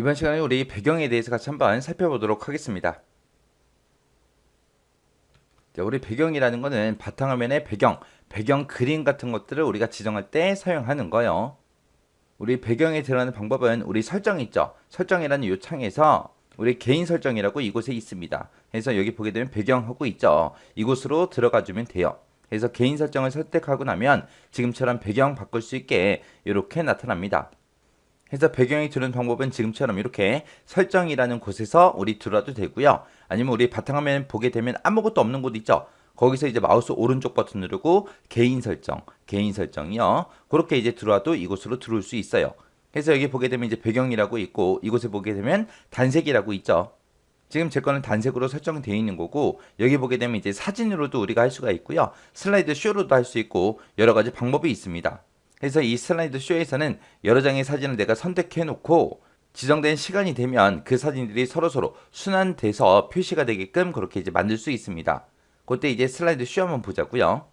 이번 시간에 우리 배경에 대해서 같이 한번 살펴보도록 하겠습니다. 자, 우리 배경이라는 거는 바탕화면의 배경 그림 같은 것들을 우리가 지정할 때 사용하는 거예요. 우리 배경에 들어가는 방법은 우리 설정 있죠. 설정이라는 이 창에서 우리 개인 설정이라고 이곳에 있습니다. 그래서 여기 보게 되면 배경하고 있죠. 이곳으로 들어가 주면 돼요. 그래서 개인 설정을 선택하고 나면 지금처럼 배경 바꿀 수 있게 이렇게 나타납니다. 그래서 배경이 들어오는 방법은 지금처럼 이렇게 설정이라는 곳에서 우리 들어와도 되고요. 아니면 우리 바탕화면 보게 되면 아무것도 없는 곳 있죠. 거기서 이제 마우스 오른쪽 버튼 누르고 개인 설정이요. 그렇게 이제 들어와도 이곳으로 들어올 수 있어요. 그래서 여기 보게 되면 이제 배경이라고 있고 이곳에 보게 되면 단색이라고 있죠. 지금 제 거는 단색으로 설정되어 있는 거고 여기 보게 되면 이제 사진으로도 우리가 할 수가 있고요. 슬라이드 쇼로도 할 수 있고 여러 가지 방법이 있습니다. 그래서 이 슬라이드 쇼에서는 여러 장의 사진을 내가 선택해 놓고 지정된 시간이 되면 그 사진들이 서로서로 순환돼서 표시가 되게끔 그렇게 이제 만들 수 있습니다. 그때 이제 슬라이드 쇼 한번 보자고요.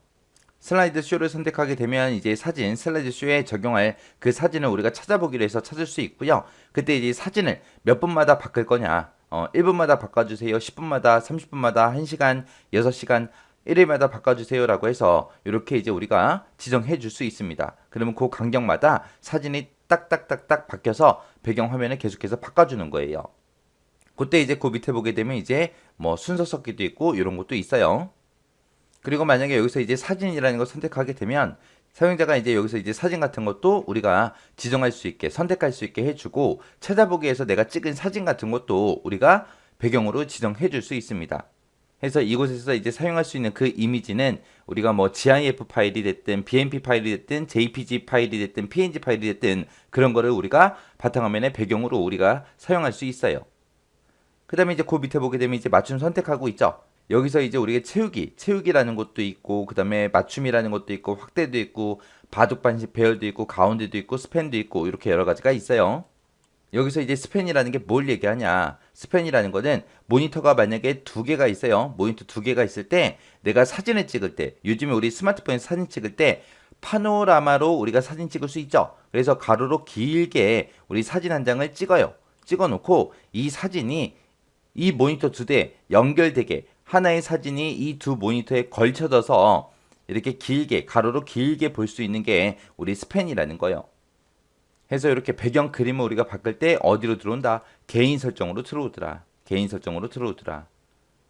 슬라이드 쇼를 선택하게 되면 이제 사진 슬라이드 쇼에 적용할 그 사진을 우리가 찾아보기로 해서 찾을 수 있고요. 그때 이제 사진을 몇 분마다 바꿀 거냐 1분마다 바꿔주세요, 10분마다, 30분마다, 1시간, 6시간 1회마다 바꿔주세요라고 해서 이렇게 이제 우리가 지정해 줄 수 있습니다. 그러면 그 간격마다 사진이 딱딱딱딱 바뀌어서 배경 화면을 계속해서 바꿔주는 거예요. 그때 이제 그 밑에 보게 되면 이제 뭐 순서 섞기도 있고 이런 것도 있어요. 그리고 만약에 여기서 이제 사진이라는 걸 선택하게 되면 사용자가 이제 여기서 이제 사진 같은 것도 우리가 지정할 수 있게 선택할 수 있게 해주고 찾아보기에서 내가 찍은 사진 같은 것도 우리가 배경으로 지정해 줄 수 있습니다. 해서 이곳에서 이제 사용할 수 있는 그 이미지는 우리가 뭐 GIF 파일이 됐든 BMP 파일이 됐든 JPG 파일이 됐든 PNG 파일이 됐든 그런 거를 우리가 바탕화면의 배경으로 우리가 사용할 수 있어요. 그 다음에 이제 그 밑에 보게 되면 이제 맞춤 선택하고 있죠. 여기서 이제 우리가 채우기라는 것도 있고 그 다음에 맞춤이라는 것도 있고 확대도 있고 바둑 반식 배열도 있고 가운데도 있고 스팬도 있고 이렇게 여러 가지가 있어요. 여기서 이제 스팬이라는 게 뭘 얘기하냐? 스팬이라는 거는 모니터가 만약에 두 개가 있어요. 모니터 두 개가 있을 때 내가 사진을 찍을 때 요즘에 우리 스마트폰에서 사진 찍을 때 파노라마로 우리가 사진 찍을 수 있죠. 그래서 가로로 길게 우리 사진 한 장을 찍어요. 찍어 놓고 이 사진이 이 모니터 두 대 연결되게 하나의 사진이 이 두 모니터에 걸쳐져서 이렇게 길게 가로로 길게 볼 수 있는 게 우리 스팬이라는 거예요. 해서 이렇게 배경 그림을 우리가 바꿀 때 어디로 들어온다? 개인 설정으로 들어오더라. 개인 설정으로 들어오더라.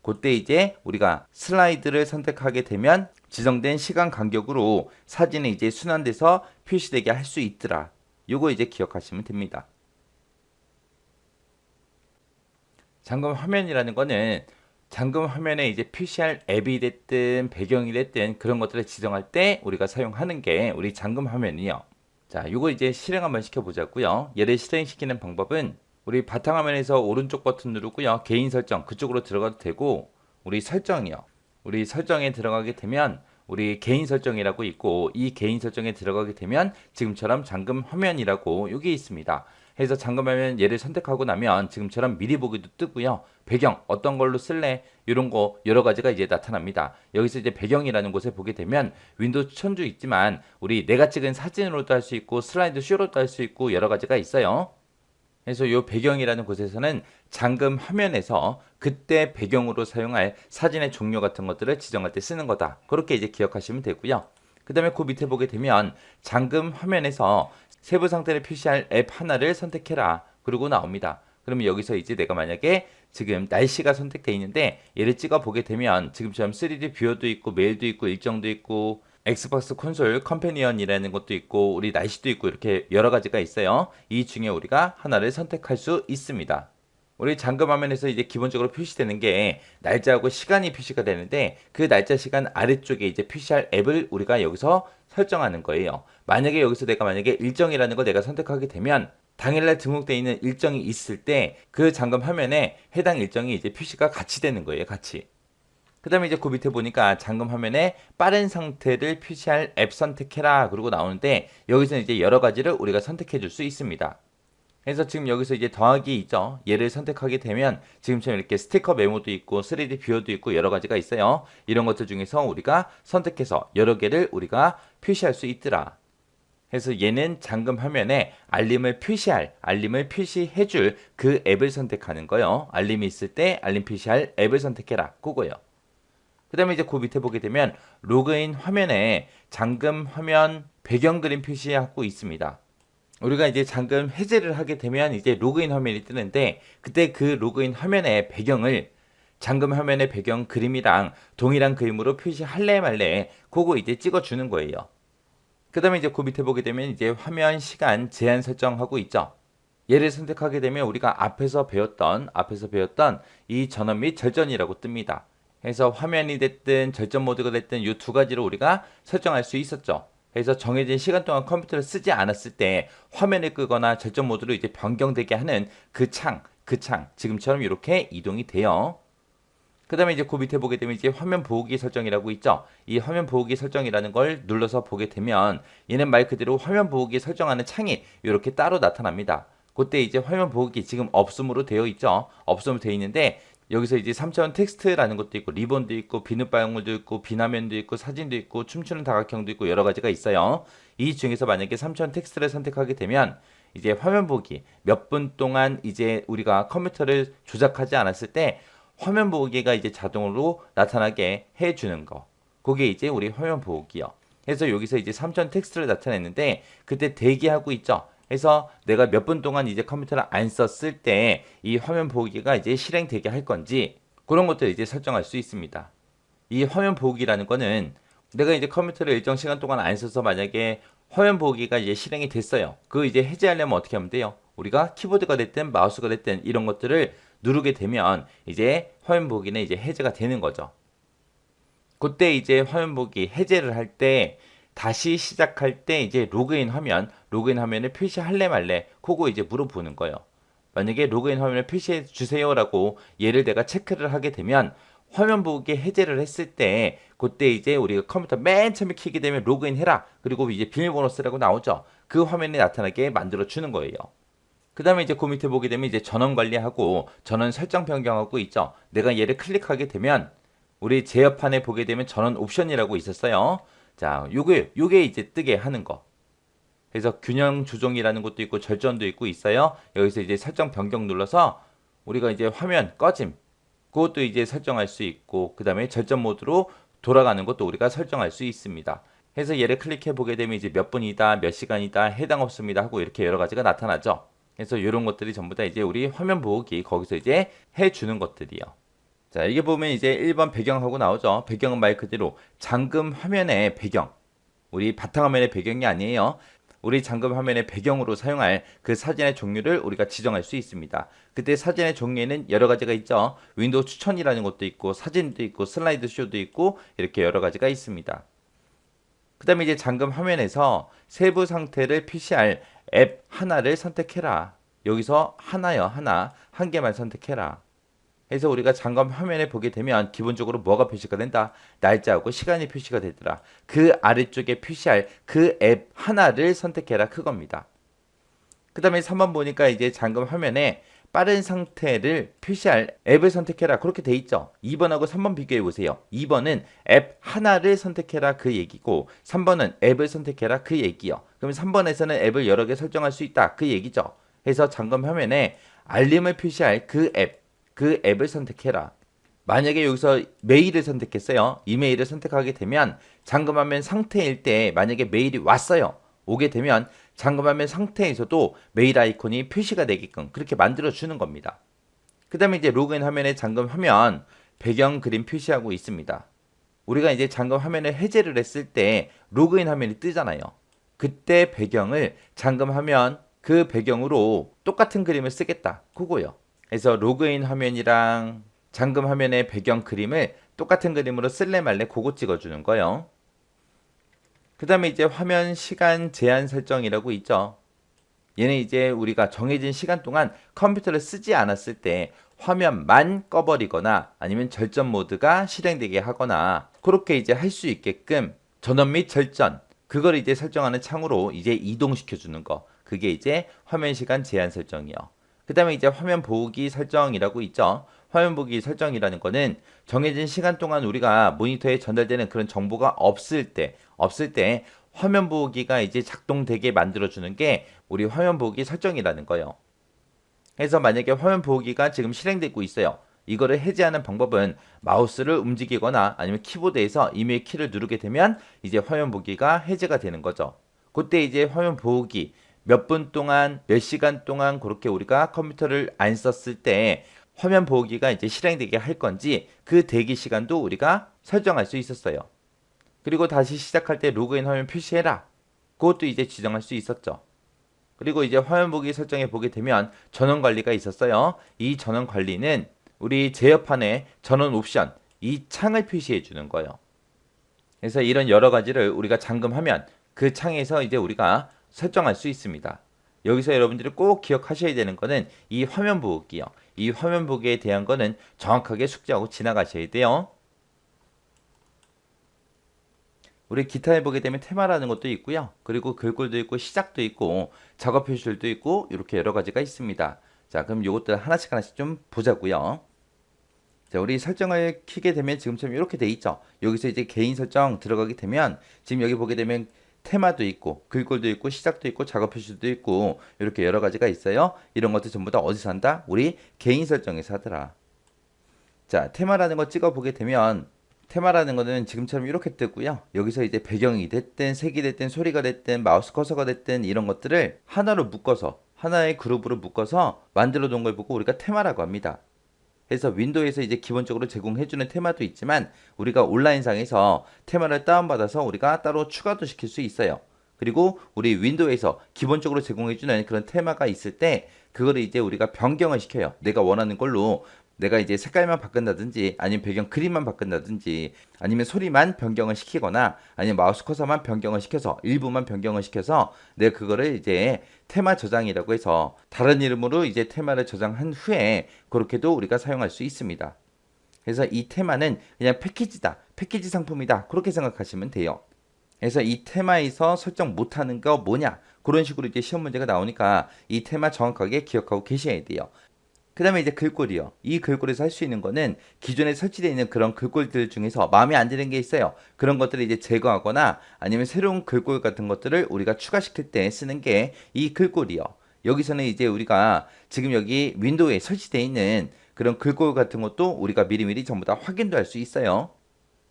그때 이제 우리가 슬라이드를 선택하게 되면 지정된 시간 간격으로 사진이 이제 순환돼서 표시되게 할 수 있더라. 요거 이제 기억하시면 됩니다. 잠금 화면이라는 거는 잠금 화면에 이제 표시할 앱이 됐든 배경이 됐든 그런 것들을 지정할 때 우리가 사용하는 게 우리 잠금 화면이요. 자, 이거 이제 실행 한번 시켜보자고요. 얘를 실행시키는 방법은 우리 바탕화면에서 오른쪽 버튼 누르고요. 개인 설정 그쪽으로 들어가도 되고 우리 설정이요. 우리 설정에 들어가게 되면 우리 개인 설정이라고 있고 이 개인 설정에 들어가게 되면 지금처럼 잠금 화면이라고 여기 있습니다. 해서 잠금 화면 얘를 선택하고 나면 지금처럼 미리 보기도 뜨고요. 배경 어떤 걸로 쓸래? 이런 거 여러 가지가 이제 나타납니다. 여기서 이제 배경이라는 곳에 보게 되면 윈도우 천주 있지만 우리 내가 찍은 사진으로도 할 수 있고 슬라이드 쇼로도 할 수 있고 여러 가지가 있어요. 그래서 이 배경이라는 곳에서는 잠금 화면에서 그때 배경으로 사용할 사진의 종류 같은 것들을 지정할 때 쓰는 거다. 그렇게 이제 기억하시면 되고요. 그 다음에 그 밑에 보게 되면 잠금 화면에서 세부 상태를 표시할 앱 하나를 선택해라. 그러고 나옵니다. 그러면 여기서 이제 내가 만약에 지금 날씨가 선택되어 있는데 얘를 찍어 보게 되면 지금처럼 3D 뷰어도 있고 메일도 있고 일정도 있고 엑스박스 콘솔 컴패니언이라는 것도 있고 우리 날씨도 있고 이렇게 여러 가지가 있어요. 이 중에 우리가 하나를 선택할 수 있습니다. 우리 잠금 화면에서 이제 기본적으로 표시되는 게 날짜하고 시간이 표시가 되는데 그 날짜 시간 아래쪽에 이제 표시할 앱을 우리가 여기서 설정하는 거예요. 만약에 여기서 내가 만약에 일정이라는 걸 내가 선택하게 되면 당일날 등록되어 있는 일정이 있을 때 그 잠금 화면에 해당 일정이 이제 표시가 같이 되는 거예요. 같이. 그 다음에 이제 그 밑에 보니까 잠금 화면에 빠른 상태를 표시할 앱 선택해라 그러고 나오는데 여기서 이제 여러 가지를 우리가 선택해 줄 수 있습니다. 그래서 지금 여기서 이제 더하기 있죠. 얘를 선택하게 되면 지금처럼 이렇게 스티커 메모도 있고 3D 뷰어도 있고 여러 가지가 있어요. 이런 것들 중에서 우리가 선택해서 여러 개를 우리가 표시할 수 있더라. 해서 얘는 잠금 화면에 알림을 표시해줄 그 앱을 선택하는 거예요. 알림이 있을 때 알림 표시할 앱을 선택해라. 그거요. 그 다음에 이제 그 밑에 보게 되면 로그인 화면에 잠금 화면 배경 그림 표시하고 있습니다. 우리가 이제 잠금 해제를 하게 되면 이제 로그인 화면이 뜨는데 그때 그 로그인 화면의 배경을 잠금 화면의 배경 그림이랑 동일한 그림으로 표시할래 말래 그거 이제 찍어주는 거예요. 그 다음에 이제 그 밑에 보게 되면 이제 화면 시간 제한 설정하고 있죠. 얘를 선택하게 되면 우리가 앞에서 배웠던 이 전원 및 절전이라고 뜹니다. 그래서 화면이 됐든 절전 모드가 됐든 이 두 가지로 우리가 설정할 수 있었죠. 그래서 정해진 시간 동안 컴퓨터를 쓰지 않았을 때 화면을 끄거나 절전 모드로 이제 변경되게 하는 그 창, 지금처럼 이렇게 이동이 돼요. 그 다음에 이제 그 밑에 보게 되면 이제 화면 보호기 설정이라고 있죠. 이 화면 보호기 설정이라는 걸 눌러서 보게 되면 얘는 말 그대로 화면 보호기 설정하는 창이 이렇게 따로 나타납니다. 그때 이제 화면 보호기 지금 없음으로 되어 있죠. 없음으로 되어 있는데 여기서 이제 3차원 텍스트라는 것도 있고 리본도 있고 비눗방울도 있고 비나면도 있고 사진도 있고 춤추는 다각형도 있고 여러 가지가 있어요. 이 중에서 만약에 3차원 텍스트를 선택하게 되면 이제 화면 보기 몇 분 동안 이제 우리가 컴퓨터를 조작하지 않았을 때 화면 보호기가 이제 자동으로 나타나게 해주는 거. 그게 이제 우리 화면 보호기요. 그래서 여기서 이제 3천 텍스트를 나타냈는데 그때 대기하고 있죠. 그래서 내가 몇 분 동안 이제 컴퓨터를 안 썼을 때 이 화면 보호기가 이제 실행되게 할 건지 그런 것들을 이제 설정할 수 있습니다. 이 화면 보호기라는 거는 내가 이제 컴퓨터를 일정 시간 동안 안 써서 만약에 화면 보호기가 이제 실행이 됐어요. 그거 이제 해제하려면 어떻게 하면 돼요? 우리가 키보드가 됐든 마우스가 됐든 이런 것들을 누르게 되면 이제 화면 보기는 이제 해제가 되는 거죠. 그때 이제 화면 보기 해제를 할 때 다시 시작할 때 이제 로그인 화면을 표시할래 말래 그거 이제 물어보는 거예요. 만약에 로그인 화면을 표시해 주세요라고 얘를 내가 체크를 하게 되면 화면 보기 해제를 했을 때 그때 이제 우리가 컴퓨터 맨 처음에 키게 되면 로그인 해라. 그리고 이제 비밀번호 쓰라고 나오죠. 그 화면이 나타나게 만들어 주는 거예요. 그 다음에 이제 그 밑에 보게 되면 이제 전원 관리하고 전원 설정 변경하고 있죠. 내가 얘를 클릭하게 되면 우리 제어판에 보게 되면 전원 옵션이라고 있었어요. 자, 요게 이제 뜨게 하는 거. 그래서 균형 조정이라는 것도 있고 절전도 있고 있어요. 여기서 이제 설정 변경 눌러서 우리가 이제 화면 꺼짐. 그것도 이제 설정할 수 있고 그 다음에 절전 모드로 돌아가는 것도 우리가 설정할 수 있습니다. 그래서 얘를 클릭해 보게 되면 이제 몇 분이다, 몇 시간이다, 해당 없습니다 하고 이렇게 여러 가지가 나타나죠. 그래서 이런 것들이 전부 다 이제 우리 화면 보호기 거기서 이제 해주는 것들이요. 자, 이게 보면 이제 1번 배경하고 나오죠. 배경은 말 그대로 잠금 화면의 배경. 우리 바탕화면의 배경이 아니에요. 우리 잠금 화면의 배경으로 사용할 그 사진의 종류를 우리가 지정할 수 있습니다. 그때 사진의 종류에는 여러 가지가 있죠. 윈도우 추천이라는 것도 있고 사진도 있고 슬라이드 쇼도 있고 이렇게 여러 가지가 있습니다. 그 다음에 이제 잠금 화면에서 세부 상태를 표시할 앱 하나를 선택해라. 여기서 하나요, 한 개만 선택해라. 그래서 우리가 잠금 화면에 보게 되면 기본적으로 뭐가 표시가 된다? 날짜하고 시간이 표시가 되더라. 그 아래쪽에 표시할 그 앱 하나를 선택해라. 그겁니다. 그 다음에 3번 보니까 이제 잠금 화면에 빠른 상태를 표시할 앱을 선택해라. 그렇게 돼 있죠. 2번하고 3번 비교해 보세요. 2번은 앱 하나를 선택해라 그 얘기고 3번은 앱을 선택해라 그 얘기요. 그럼 3번에서는 앱을 여러 개 설정할 수 있다 그 얘기죠. 그래서 잠금 화면에 알림을 표시할 그 앱을 선택해라. 만약에 여기서 메일을 선택했어요. 이메일을 선택하게 되면 잠금 화면 상태일 때 만약에 메일이 왔어요. 오게 되면 잠금 화면 상태에서도 메일 아이콘이 표시가 되게끔 그렇게 만들어 주는 겁니다. 그 다음에 이제 로그인 화면에 잠금 화면 배경 그림 표시하고 있습니다. 우리가 이제 잠금 화면을 해제를 했을 때 로그인 화면이 뜨잖아요. 그때 배경을 잠금 화면 그 배경으로 똑같은 그림을 쓰겠다. 그거요. 그래서 로그인 화면이랑 잠금 화면의 배경 그림을 똑같은 그림으로 쓸래 말래 그거 찍어주는 거예요. 그 다음에 이제 화면 시간 제한 설정이라고 있죠. 얘는 이제 우리가 정해진 시간 동안 컴퓨터를 쓰지 않았을 때 화면만 꺼버리거나 아니면 절전 모드가 실행되게 하거나 그렇게 이제 할 수 있게끔 전원 및 절전 그걸 이제 설정하는 창으로 이제 이동시켜 주는 거. 그게 이제 화면 시간 제한 설정이요. 그 다음에 이제 화면 보기 설정이라고 있죠. 화면 보기 설정이라는 거는 정해진 시간 동안 우리가 모니터에 전달되는 그런 정보가 없을 때 화면 보기가 이제 작동되게 만들어주는 게 우리 화면 보기 설정이라는 거예요. 그래서 만약에 화면 보기가 지금 실행되고 있어요. 이거를 해제하는 방법은 마우스를 움직이거나 아니면 키보드에서 이메일 키를 누르게 되면 이제 화면 보기가 해제가 되는 거죠. 그때 이제 화면 보기 몇 분 동안, 몇 시간 동안 그렇게 우리가 컴퓨터를 안 썼을 때 화면 보기가 이제 실행되게 할 건지 그 대기 시간도 우리가 설정할 수 있었어요. 그리고 다시 시작할 때 로그인 화면 표시해라. 그것도 이제 지정할 수 있었죠. 그리고 이제 화면 보기 설정에 보게 되면 전원 관리가 있었어요. 이 전원 관리는 우리 제어판의 전원 옵션 이 창을 표시해 주는 거예요. 그래서 이런 여러 가지를 우리가 잠금하면 그 창에서 이제 우리가 설정할 수 있습니다. 여기서 여러분들이 꼭 기억하셔야 되는 거는 이 화면 보기요. 이 화면 보기에 대한 거는 정확하게 숙지하고 지나가셔야 돼요. 우리 기타에 보게 되면 테마라는 것도 있고요. 그리고 글꼴도 있고 시작도 있고 작업 표시들도 있고 이렇게 여러 가지가 있습니다. 자, 그럼 요것들 하나씩 하나씩 좀 보자고요. 자, 우리 설정을 키게 되면 지금처럼 이렇게 돼 있죠. 여기서 이제 개인 설정 들어가게 되면 지금 여기 보게 되면 테마도 있고 글꼴도 있고 시작도 있고 작업 표시도 있고 이렇게 여러 가지가 있어요. 이런 것들 전부 다 어디서 한다? 우리 개인 설정에서 하더라. 자, 테마라는 거 찍어 보게 되면 테마라는 거는 지금처럼 이렇게 뜨고요. 여기서 이제 배경이 됐든 색이 됐든 소리가 됐든 마우스 커서가 됐든 이런 것들을 하나로 묶어서 하나의 그룹으로 묶어서 만들어 놓은 걸 보고 우리가 테마라고 합니다. 그래서 윈도우에서 이제 기본적으로 제공해주는 테마도 있지만 우리가 온라인상에서 테마를 다운받아서 우리가 따로 추가도 시킬 수 있어요. 그리고 우리 윈도우에서 기본적으로 제공해주는 그런 테마가 있을 때 그거를 이제 우리가 변경을 시켜요. 내가 원하는 걸로 내가 이제 색깔만 바꾼다든지 아니면 배경 그림만 바꾼다든지 아니면 소리만 변경을 시키거나 아니면 마우스 커서만 변경을 시켜서 일부만 변경을 시켜서 내가 그거를 이제 테마 저장이라고 해서 다른 이름으로 이제 테마를 저장한 후에 그렇게도 우리가 사용할 수 있습니다. 그래서 이 테마는 그냥 패키지다. 패키지 상품이다. 그렇게 생각하시면 돼요. 그래서 이 테마에서 설정 못하는 거 뭐냐? 그런 식으로 이제 시험 문제가 나오니까 이 테마 정확하게 기억하고 계셔야 돼요. 그 다음에 이제 글꼴이요. 이 글꼴에서 할 수 있는 거는 기존에 설치되어 있는 그런 글꼴들 중에서 마음에 안 드는 게 있어요. 그런 것들을 이제 제거하거나 아니면 새로운 글꼴 같은 것들을 우리가 추가시킬 때 쓰는 게 이 글꼴이요. 여기서는 이제 우리가 지금 여기 윈도우에 설치되어 있는 그런 글꼴 같은 것도 우리가 미리미리 전부 다 확인도 할 수 있어요.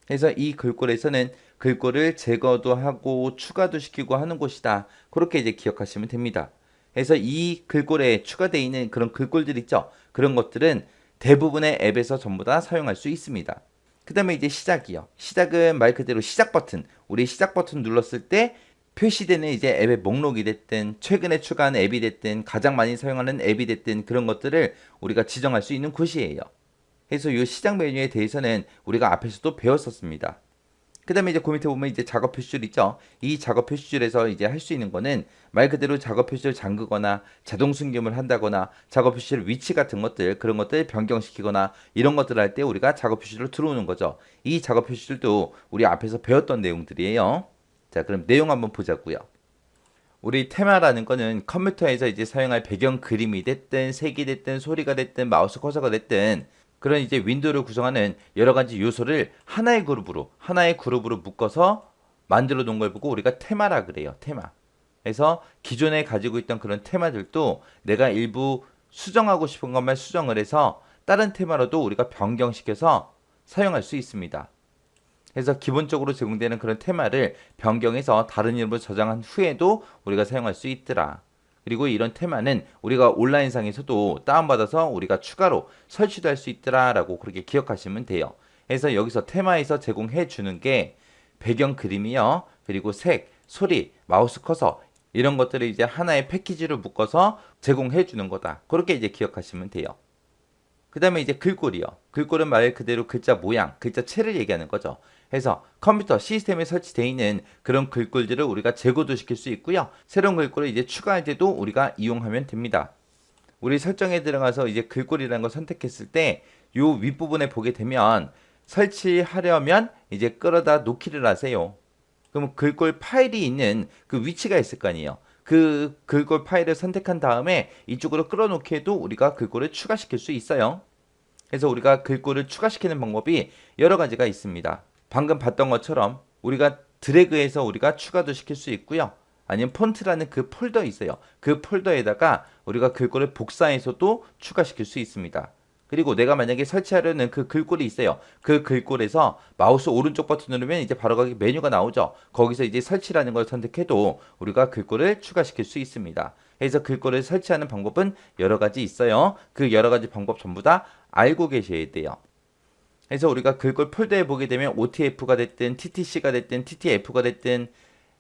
그래서 이 글꼴에서는 글꼴을 제거도 하고 추가도 시키고 하는 곳이다. 그렇게 이제 기억하시면 됩니다. 그래서 이 글꼴에 추가되어 있는 그런 글꼴들 있죠. 그런 것들은 대부분의 앱에서 전부 다 사용할 수 있습니다. 그 다음에 이제 시작이요. 시작은 말 그대로 시작 버튼. 우리 시작 버튼 눌렀을 때 표시되는 이제 앱의 목록이 됐든 최근에 추가한 앱이 됐든 가장 많이 사용하는 앱이 됐든 그런 것들을 우리가 지정할 수 있는 곳이에요. 그래서 이 시작 메뉴에 대해서는 우리가 앞에서도 배웠었습니다. 그 다음에 이제 고밑에 보면 이제 작업 표시줄 있죠. 이 작업 표시줄에서 이제 할 수 있는 거는 말 그대로 작업 표시를 잠그거나 자동 숨김을 한다거나 작업 표시줄 위치 같은 것들 그런 것들 변경시키거나 이런 것들 할 때 우리가 작업 표시줄로 들어오는 거죠. 이 작업 표시줄도 우리 앞에서 배웠던 내용들이에요. 자, 그럼 내용 한번 보자고요. 우리 테마라는 거는 컴퓨터에서 이제 사용할 배경 그림이 됐든 색이 됐든 소리가 됐든 마우스 커서가 됐든 그런 이제 윈도우를 구성하는 여러 가지 요소를 하나의 그룹으로 묶어서 만들어 놓은 걸 보고 우리가 테마라 그래요. 테마. 그래서 기존에 가지고 있던 그런 테마들도 내가 일부 수정하고 싶은 것만 수정을 해서 다른 테마로도 우리가 변경시켜서 사용할 수 있습니다. 그래서 기본적으로 제공되는 그런 테마를 변경해서 다른 이름으로 저장한 후에도 우리가 사용할 수 있더라. 그리고 이런 테마는 우리가 온라인상에서도 다운받아서 우리가 추가로 설치도 할 수 있더라라고 그렇게 기억하시면 돼요. 그래서 여기서 테마에서 제공해 주는 게 배경 그림이요. 그리고 색, 소리, 마우스 커서 이런 것들을 이제 하나의 패키지로 묶어서 제공해 주는 거다. 그렇게 이제 기억하시면 돼요. 그 다음에 이제 글꼴이요. 글꼴은 말 그대로 글자 모양, 글자체를 얘기하는 거죠. 그래서 컴퓨터 시스템에 설치되어 있는 그런 글꼴들을 우리가 제거도 시킬 수 있고요. 새로운 글꼴을 이제 추가할 때도 우리가 이용하면 됩니다. 우리 설정에 들어가서 이제 글꼴이라는 걸 선택했을 때 요 윗부분에 보게 되면 설치하려면 이제 끌어다 놓기를 하세요. 그럼 글꼴 파일이 있는 그 위치가 있을 거 아니에요. 그 글꼴 파일을 선택한 다음에 이쪽으로 끌어놓기에도 우리가 글꼴을 추가시킬 수 있어요. 그래서 우리가 글꼴을 추가시키는 방법이 여러 가지가 있습니다. 방금 봤던 것처럼 우리가 드래그해서 우리가 추가도 시킬 수 있고요. 아니면 폰트라는 그 폴더 있어요. 그 폴더에다가 우리가 글꼴을 복사해서도 추가시킬 수 있습니다. 그리고 내가 만약에 설치하려는 그 글꼴이 있어요. 그 글꼴에서 마우스 오른쪽 버튼 누르면 이제 바로 가기 메뉴가 나오죠. 거기서 이제 설치라는 걸 선택해도 우리가 글꼴을 추가시킬 수 있습니다. 그래서 글꼴을 설치하는 방법은 여러 가지 있어요. 그 여러 가지 방법 전부 다 알고 계셔야 돼요. 그래서 우리가 글꼴 폴더에 보게 되면 OTF가 됐든 TTC가 됐든 TTF가 됐든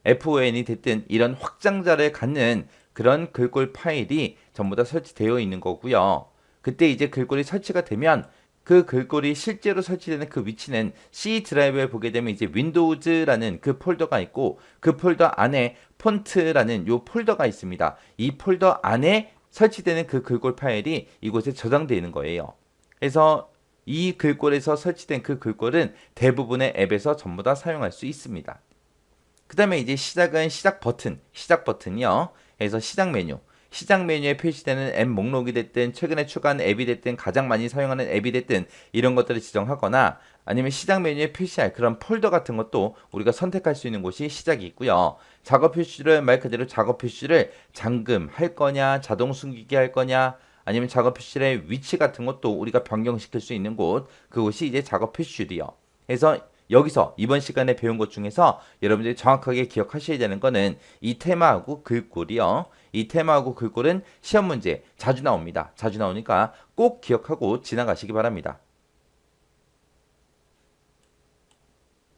FON이 됐든 이런 확장자를 갖는 그런 글꼴 파일이 전부 다 설치되어 있는 거고요. 그때 이제 글꼴이 설치가 되면 그 글꼴이 실제로 설치되는 그 위치는 C 드라이브에 보게 되면 이제 윈도우즈라는 그 폴더가 있고 그 폴더 안에 폰트라는 요 폴더가 있습니다. 이 폴더 안에 설치되는 그 글꼴 파일이 이곳에 저장되어 있는 거예요. 그래서 이 글꼴에서 설치된 그 글꼴은 대부분의 앱에서 전부 다 사용할 수 있습니다. 그 다음에 이제 시작은 시작 버튼이요. 그래서 시작 메뉴에 표시되는 앱 목록이 됐든 최근에 추가한 앱이 됐든 가장 많이 사용하는 앱이 됐든 이런 것들을 지정하거나 아니면 시작 메뉴에 표시할 그런 폴더 같은 것도 우리가 선택할 수 있는 곳이 시작이 있고요. 작업 표시를 말 그대로 작업 표시를 잠금할 거냐, 자동 숨기기 할 거냐, 아니면 작업 표시의 위치 같은 것도 우리가 변경시킬 수 있는 곳, 그곳이 이제 작업 표시줄이요. 그래서 여기서 이번 시간에 배운 것 중에서 여러분들이 정확하게 기억하셔야 되는 거는 이 테마하고 글꼴이요. 이 테마하고 글꼴은 시험 문제 자주 나옵니다. 자주 나오니까 꼭 기억하고 지나가시기 바랍니다.